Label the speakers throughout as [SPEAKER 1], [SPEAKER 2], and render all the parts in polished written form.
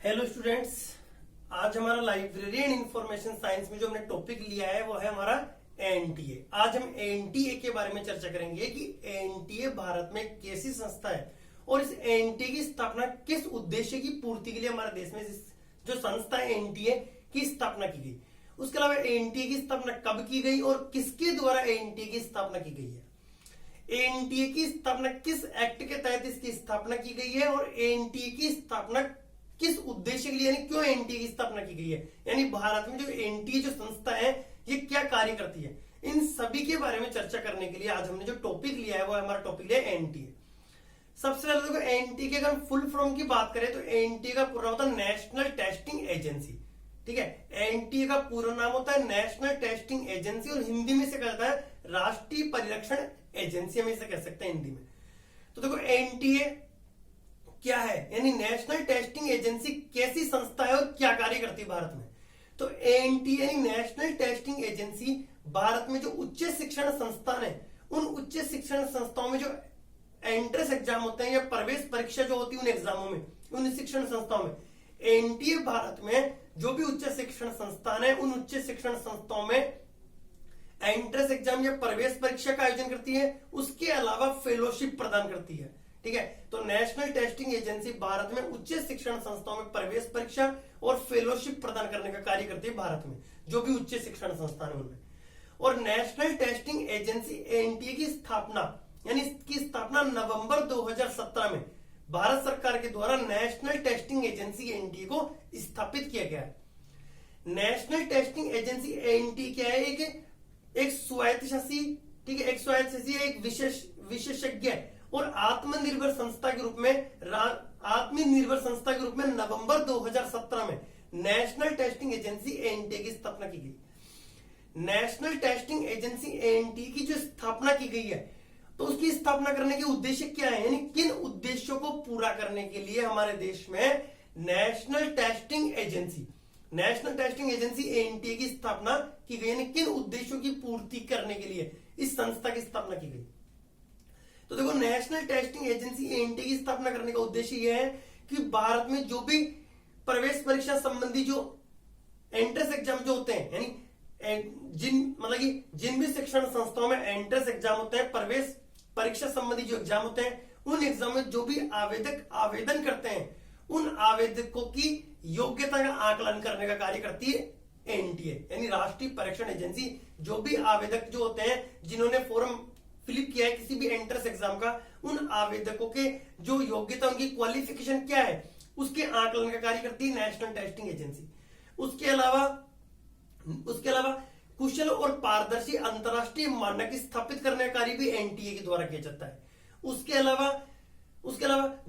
[SPEAKER 1] Hello students, आज हमारा library and information science में जो हमने टॉपिक लिया है वो है हमारा एनटीए। आज हम एनटीए के बारे में चर्चा करेंगे कि एनटीए भारत में कैसी संस्था है और इस एनटीए की स्थापना किस उद्देश्य की पूर्ति के लिए हमारे देश में जो संस्था है एनटीए की स्थापना की गई। उसके अलावा एनटीए की स्थापना कब की गई और किसके द्वारा एनटीए की स्थापना की गई है। एनटीए की स्थापना किस एक्ट के तहत इसकी स्थापना की गई है और एनटीए की स्थापना किस उद्देश्य के लिए, यानी क्यों एनटीए की स्थापना की गई है, यानी भारत में जो एनटीए जो संस्था है ये क्या कार्य करती है। इन सभी के बारे में चर्चा करने के लिए आज हमने जो टॉपिक लिया है वो हमारा टॉपिक लिया है एनटीए। सबसे पहले देखो एनटीए के अगर फुल फॉर्म की बात करें तो एनटीए का पूरा होता है नेशनल टेस्टिंग एजेंसी। ठीक है, एनटीए का पूरा नाम होता है नेशनल टेस्टिंग एजेंसी और हिंदी में से कहता है राष्ट्रीय परीक्षण एजेंसी, हम इसे कह सकते हैं हिंदी में। तो देखो एनटीए क्या है, यानी नेशनल टेस्टिंग एजेंसी कैसी संस्था है और क्या कार्य करती है भारत में। तो एनटीए यानी नेशनल टेस्टिंग एजेंसी भारत में जो उच्च शिक्षण संस्थान है उन उच्च शिक्षण संस्थाओं में जो एंट्रेंस एग्जाम होते हैं या प्रवेश परीक्षा जो होती है उन एग्जामों में, उन शिक्षण संस्थाओं में एनटीए भारत में जो भी उच्च शिक्षण संस्थान है उन उच्च शिक्षण संस्थाओं में एंट्रेंस एग्जाम या प्रवेश परीक्षा का आयोजन करती है। उसके अलावा फेलोशिप प्रदान करती है। ठीक है, तो नेशनल टेस्टिंग एजेंसी भारत में उच्च शिक्षण संस्थाओं में प्रवेश परीक्षा और फेलोशिप प्रदान करने का कार्य करती है भारत में जो भी उच्च शिक्षण संस्थान है उनमें। और नेशनल टेस्टिंग एजेंसी एनटीए की स्थापना यानी इसकी स्थापना नवंबर 2017 में भारत सरकार के द्वारा नेशनल टेस्टिंग एजेंसी एनटीए को स्थापित किया गया है। नेशनल टेस्टिंग एजेंसी एनटीए क्या है, एक स्वायत्तशासी, ठीक है, एक स्वायत्तशासी एक विशेषज्ञ और आत्मनिर्भर संस्था के रूप में नवंबर 2017 में नेशनल टेस्टिंग एजेंसी एनटीए की स्थापना की गई। नेशनल टेस्टिंग एजेंसी एनटीए की जो स्थापना की गई है तो उसकी स्थापना करने के उद्देश्य क्या है, यानी किन उद्देश्यों को पूरा करने के लिए हमारे देश में नेशनल टेस्टिंग एजेंसी एनटीए की स्थापना की गई, यानी किन उद्देश्यों की पूर्ति करने के लिए इस संस्था की स्थापना की गई। तो देखो नेशनल टेस्टिंग एजेंसी एनटीए की स्थापना करने का उद्देश्य यह है कि भारत में जो भी प्रवेश परीक्षा संबंधी जो एंट्रेंस एग्जाम जो होते हैं, यानी जिन भी शिक्षण संस्थाओं में एंट्रेंस एग्जाम होते हैं, प्रवेश परीक्षा संबंधी जो एग्जाम होते हैं, उन एग्जाम में जो भी आवेदक आवेदन करते हैं उन आवेदकों की योग्यता का आकलन करने का कार्य करती है एनटीए, यानी राष्ट्रीय परीक्षण एजेंसी। जो भी आवेदक जो होते हैं जिन्होंने फॉर्म फिलिप किया है किसी भी एंट्रेंस एग्जाम का, उन आवेदकों के जो योग्यता, उनकी क्वालिफिकेशन क्या है उसके आकलन का कार्य करती है नेशनल टेस्टिंग एजेंसी। उसके अलावा कुशल और पारदर्शी अंतरराष्ट्रीय मानक स्थापित करने का कार्य भी एनटीए के द्वारा किया जाता है। उसके अलावा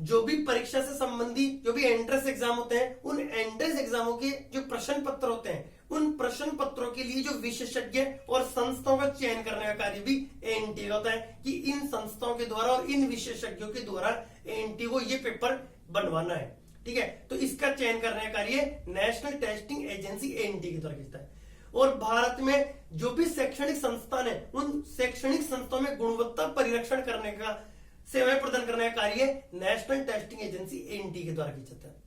[SPEAKER 1] जो भी परीक्षा से संबंधी जो भी एंट्रेंस एग्जाम होते हैं उन एंट्रेंस एग्जामों के जो प्रश्न पत्र होते हैं उन प्रश्न पत्रों के लिए जो विशेषज्ञ और संस्थाओं का चयन करने का कार्य भी एनटीए होता है कि इन संस्थाओं के द्वारा और इन विशेषज्ञों के द्वारा एनटीए को ये पेपर बनवाना है। ठीक है, तो इसका चयन करने का कार्य नेशनल टेस्टिंग एजेंसी एनटीए के द्वारा किया है। और भारत में जो भी शैक्षणिक संस्थान है उन शैक्षणिक संस्थाओं में गुणवत्ता परीक्षण करने का, सेवाएं प्रदान करने का कार्य नेशनल टेस्टिंग एजेंसी एनटीए के द्वारा किया जाता है।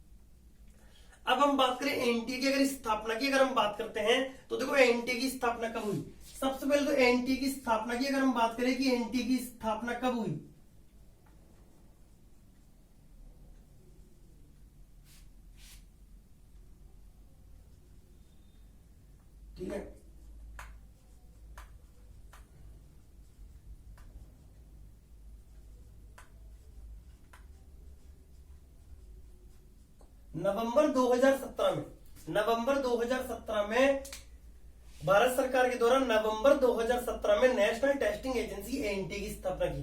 [SPEAKER 1] अब हम बात करें एनटीए की अगर स्थापना की अगर हम बात करते हैं तो देखो एनटीए की स्थापना कब हुई। सबसे पहले तो एनटीए की स्थापना की अगर हम बात करें कि एनटीए की स्थापना कब हुई, ठीक है, नवंबर 2017 में भारत सरकार के द्वारा नवंबर 2017 में नेशनल टेस्टिंग एजेंसी एनटीए की स्थापना की गई।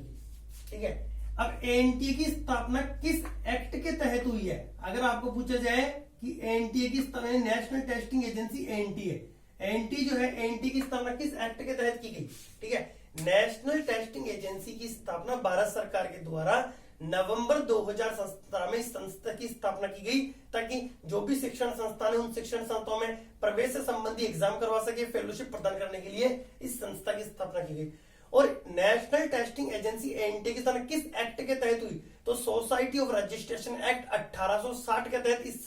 [SPEAKER 1] ठीक है, अब एनटीए की स्थापना किस एक्ट के तहत हुई है, अगर आपको पूछा जाए कि एनटीए की स्थापना नेशनल टेस्टिंग एजेंसी एनटीए जो है एनटीए की स्थापना किस एक्ट के तहत की गई। ठीक है, नेशनल टेस्टिंग एजेंसी की स्थापना भारत सरकार के द्वारा नवंबर 2017 में इस संस्था की स्थापना की गई ताकि जो भी शिक्षण संस्थान है उन शिक्षण संस्थाओं में प्रवेश से संबंधी एग्जाम करवा सके, फेलोशिप प्रदान करने के लिए इस संस्था की स्थापना की गई। और नेशनल टेस्टिंग एजेंसी एनटीए की स्थापना किस एक्ट के तहत हुई, तो सोसाइटी ऑफ रजिस्ट्रेशन एक्ट 1860 के तहत इस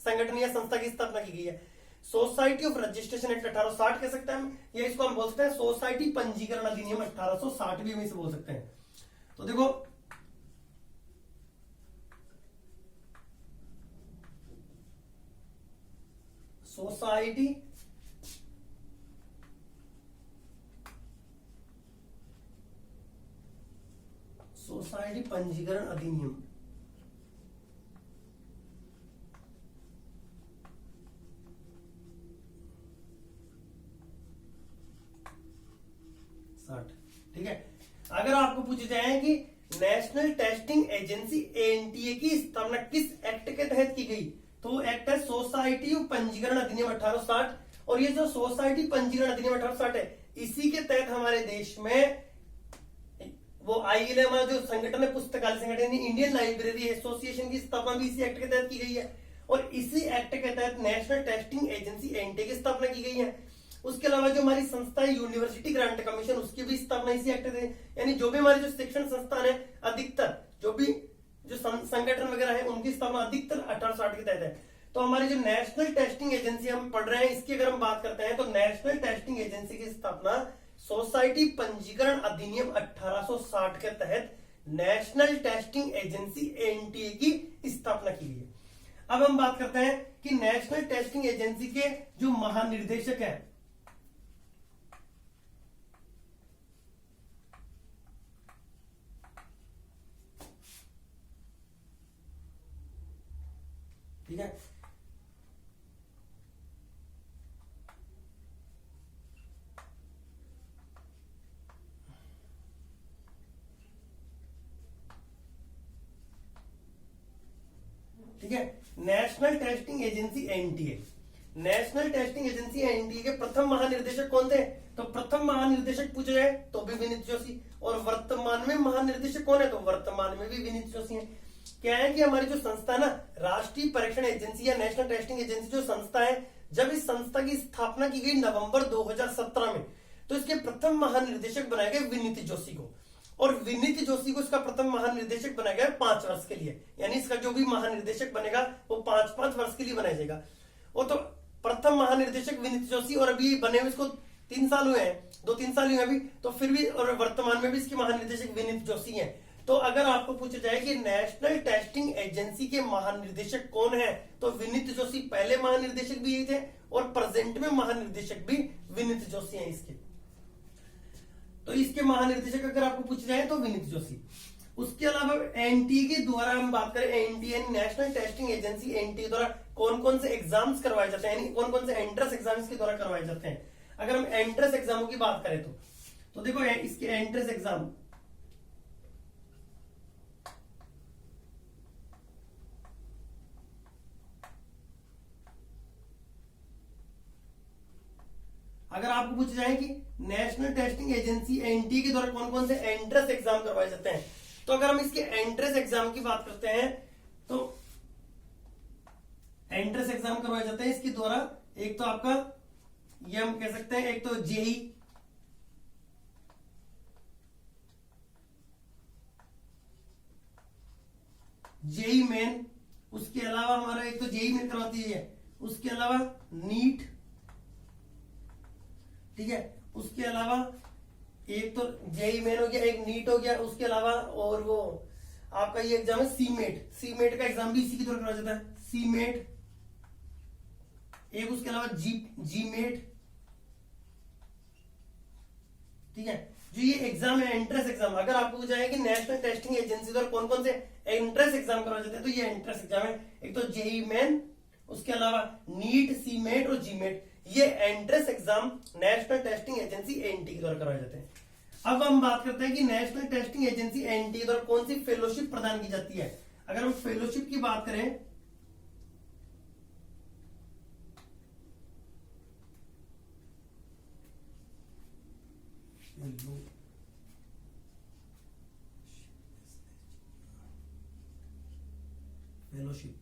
[SPEAKER 1] संगठन या संस्था की स्थापना की गई है? सोसाइटी ऑफ रजिस्ट्रेशन एक्ट 1860 कह सकते हैं हम, या इसको हम बोल सकते हैं सोसाइटी पंजीकरण अधिनियम 1860 भी हम इसे बोल सकते हैं। तो देखो सोसाइटी पंजीकरण अधिनियम 60, ठीक है। अगर आपको पूछा जाए कि नेशनल टेस्टिंग एजेंसी एनटीए की स्थापना किस एक्ट के तहत की गई, तो वो एक्ट है सोसाइटी पंजीकरण अधिनियम 1860। और ये जो सोसाइटी पंजीकरण अधिनियम 1860 है, इसी के तहत हमारे देश में वो आईएलए हमारा जो संगठन है, पुस्तकालय संगठन, इंडियन लाइब्रेरी एसोसिएशन की स्थापना भी इसी एक्ट के तहत की गई है। और इसी एक्ट के तहत नेशनल टेस्टिंग एजेंसी एनटीए की स्थापना की गई है। उसके अलावा जो हमारी संस्था है यूनिवर्सिटी ग्रांट कमीशन, उसकी भी स्थापना इसी एक्ट से, यानी जो भी हमारे जो शिक्षण संस्थान है अधिकतर जो भी जो संगठन वगैरह है उनकी स्थापना अधिकतर 1860 के तहत है। तो हमारी जो नेशनल टेस्टिंग एजेंसी हम पढ़ रहे हैं, इसकी अगर हम बात करते हैं तो नेशनल टेस्टिंग एजेंसी की स्थापना सोसाइटी पंजीकरण अधिनियम 1860 के तहत नेशनल टेस्टिंग एजेंसी एनटीए की स्थापना की गई है। अब हम बात करते हैं कि नेशनल टेस्टिंग एजेंसी के जो महानिर्देशक हैं, ठीक है, ठीक है। National testing agency NTA, national testing agency NTA के प्रथम महानिर्देशक कौन थे? तो प्रथम महानिर्देशक पूछा जाए तो भी विनीत जोशी, और वर्तमान में महानिर्देशक कौन है? तो वर्तमान में भी विनीत जोशी है। क्या है कि हमारी जो संस्था है ना, राष्ट्रीय परीक्षण एजेंसी या नेशनल टेस्टिंग एजेंसी जो संस्था है, जब इस संस्था की स्थापना की गई नवंबर 2017 में, तो इसके प्रथम महानिर्देशक बनाए गए विनीत जोशी को। और विनीत जोशी को इसका प्रथम महानिर्देशक बनाया गया 5 वर्ष के लिए, यानी इसका जो भी महानिर्देशक बनेगा वो 5-5 वर्ष के लिए बनाया जाएगा। वो तो प्रथम महानिर्देशक विनीत जोशी, और अभी बने हुए इसको 3 साल हुए हैं, 2-3 साल हुए अभी, तो फिर भी और वर्तमान में भी इसके महानिर्देशक विनीत जोशी हैं। तो अगर आपको पूछा जाए कि नेशनल टेस्टिंग एजेंसी के महानिर्देशक कौन है, तो विनीत जोशी पहले महानिर्देशक भी यही थे, और प्रेजेंट में महानिर्देशक भी विनीत जोशी हैं इसके। तो इसके महानिर्देशक अगर आपको पूछा जाए तो विनीत जोशी। उसके अलावा एनटीए के द्वारा हम बात करें, NTA national testing agency NTA द्वारा कौन कौन से एग्जाम्स करवाए जाते हैं, यानी कौन कौन से एंट्रेंस एग्जाम्स के द्वारा करवाए जाते हैं। अगर हम एंट्रेंस एग्जामों की बात करें तो देखो इसके एंट्रेंस एग्जाम, अगर आपको पूछा जाए कि नेशनल टेस्टिंग एजेंसी एनटीए के द्वारा कौन कौन से एंट्रेंस एग्जाम करवाए जाते हैं, तो अगर हम इसके एंट्रेंस एग्जाम की बात करते हैं तो एंट्रेंस एग्जाम करवाए जाते हैं इसके द्वारा, एक तो आपका ये हम कह सकते हैं, एक तो जेई मेन, उसके अलावा हमारा एक तो जेई मेन करवाती है, उसके अलावा नीट, ठीक है, उसके अलावा एक तो जेई मेन हो गया, एक नीट हो गया, उसके अलावा और वो आपका ये एग्जाम है सीमेट, सीमेट का एग्जाम भी इसी के द्वारा करवाया जाता है, सीमेट एक, उसके अलावा जीमेट, ठीक है। जो ये एग्जाम है एंट्रेंस एग्जाम, अगर आपको पूछा है कि नेशनल टेस्टिंग एजेंसी द्वारा कौन कौन से एंट्रेंस एग्जाम करवाए जाते हैं, तो ये एंट्रेंस एग्जाम है, एक तो जेई मेन, उसके अलावा नीट, सीमेट और जीमेट, ये entrance exam national testing agency NTA के द्वारा करवाए जाते हैं। अब हम बात करते हैं कि नेशनल टेस्टिंग एजेंसी एनटीए द्वारा कौन सी फेलोशिप प्रदान की जाती है। अगर हम फेलोशिप की बात करें फेलोशिप,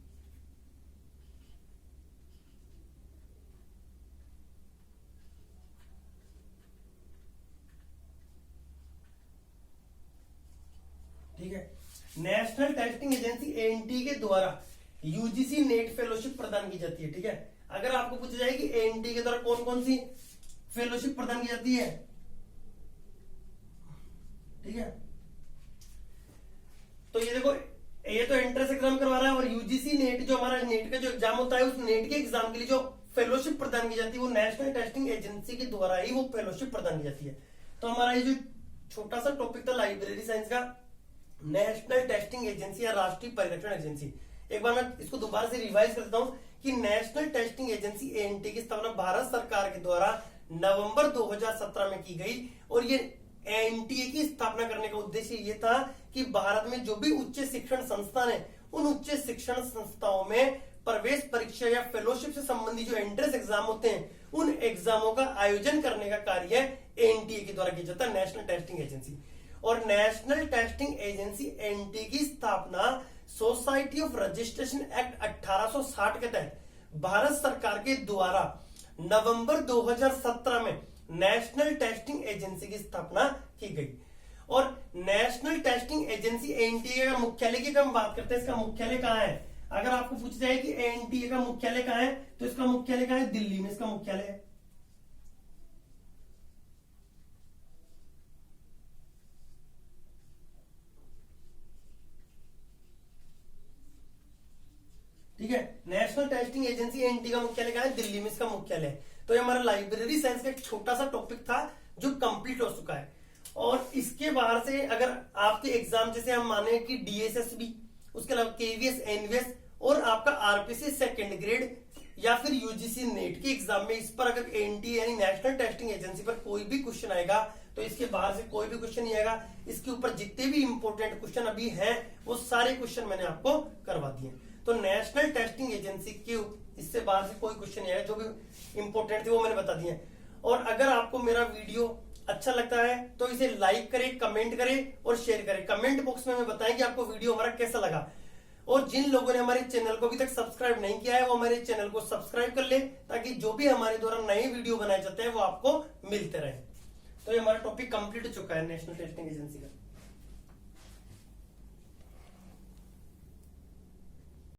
[SPEAKER 1] ठीक है, नेशनल टेस्टिंग एजेंसी एनटीए के द्वारा यूजीसी नेट फेलोशिप प्रदान की जाती है। ठीक है, अगर आपको पूछा जाए कि एएनटीए के द्वारा कौन कौन सी फेलोशिप प्रदान की जाती है, ठीक है, तो ये देखो, ये तो एंट्रेंस एग्जाम करवा रहा है, और यूजीसी नेट जो हमारा नेट का जो एग्जाम होता है, उस नेट के एग्जाम के लिए जो फेलोशिप प्रदान की जाती है वो नेशनल टेस्टिंग एजेंसी के द्वारा ही वो फेलोशिप प्रदान की जाती है। तो हमारा ये जो छोटा सा टॉपिक था लाइब्रेरी साइंस का, नेशनल टेस्टिंग एजेंसी या राष्ट्रीय परीक्षण एजेंसी, एक बार मैं इसको दोबारा से रिवाइज करता हूं कि नेशनल टेस्टिंग एजेंसी एएनटीए की स्थापना भारत सरकार के द्वारा नवंबर 2017 में की गई, और ये एएनटीए की स्थापना करने का उद्देश्य ये था कि भारत में जो भी उच्च शिक्षण संस्थान है, उन उच्च शिक्षण संस्थाओं में प्रवेश परीक्षा या फेलोशिप से संबंधित जो एंट्रेंस एग्जाम होते हैं, उन एग्जामों का आयोजन करने का कार्य एएनटीए के द्वारा किया जाता है, नेशनल टेस्टिंग एजेंसी। और नेशनल टेस्टिंग एजेंसी एएनटीए की स्थापना सोसाइटी ऑफ रजिस्ट्रेशन एक्ट 1860 के तहत भारत सरकार के द्वारा नवंबर 2017 में नेशनल टेस्टिंग एजेंसी की स्थापना की गई। और नेशनल टेस्टिंग एजेंसी एएनटीए का मुख्यालय की हम बात करते हैं, इसका मुख्यालय कहाँ है? अगर आपको पूछा जाए कि एएनटीए का मुख्यालय कहाँ है, तो इसका मुख्यालय कहाँ है? दिल्ली में इसका मुख्यालय है। ठीक है, नेशनल टेस्टिंग एजेंसी एएनटीए का मुख्यालय कहाँ है? दिल्ली में इसका मुख्यालय है। तो ये हमारा लाइब्रेरी साइंस का एक छोटा सा टॉपिक था जो कंप्लीट हो चुका है। और इसके बाहर से अगर आपके एग्जाम जैसे हम माने कि डीएसएसबी, उसके अलावा केवीएस, एनवीएस और आपका आरपीसी सेकंड ग्रेड या फिर यूजीसी नेट के एग्जाम में इस पर अगर एएनटीए यानी नेशनल टेस्टिंग एजेंसी पर कोई भी क्वेश्चन आएगा, तो इसके बाहर से कोई भी क्वेश्चन नहीं आएगा। इसके ऊपर जितने भी इंपॉर्टेंट क्वेश्चन अभी हैं वो सारे क्वेश्चन मैंने आपको करवा दिए। तो नेशनल टेस्टिंग एजेंसी के इससे बाहर से कोई क्वेश्चन नहीं आएगा, जो भी इंपॉर्टेंट थे वो मैंने बता दिए। और अगर आपको मेरा वीडियो अच्छा लगता है तो इसे लाइक करें, कमेंट करें और शेयर करें। कमेंट बॉक्स में हमें बताएं कि आपको वीडियो हमारा कैसा लगा। और जिन लोगों ने हमारे चैनल को अभी तक सब्सक्राइब नहीं किया है वो हमारे चैनल को सब्सक्राइब कर ले, ताकि जो भी हमारे द्वारा नए वीडियो बनाए जाते हैं वो आपको मिलते रहे। तो ये हमारा टॉपिक कंप्लीट हो चुका है नेशनल टेस्टिंग एजेंसी का।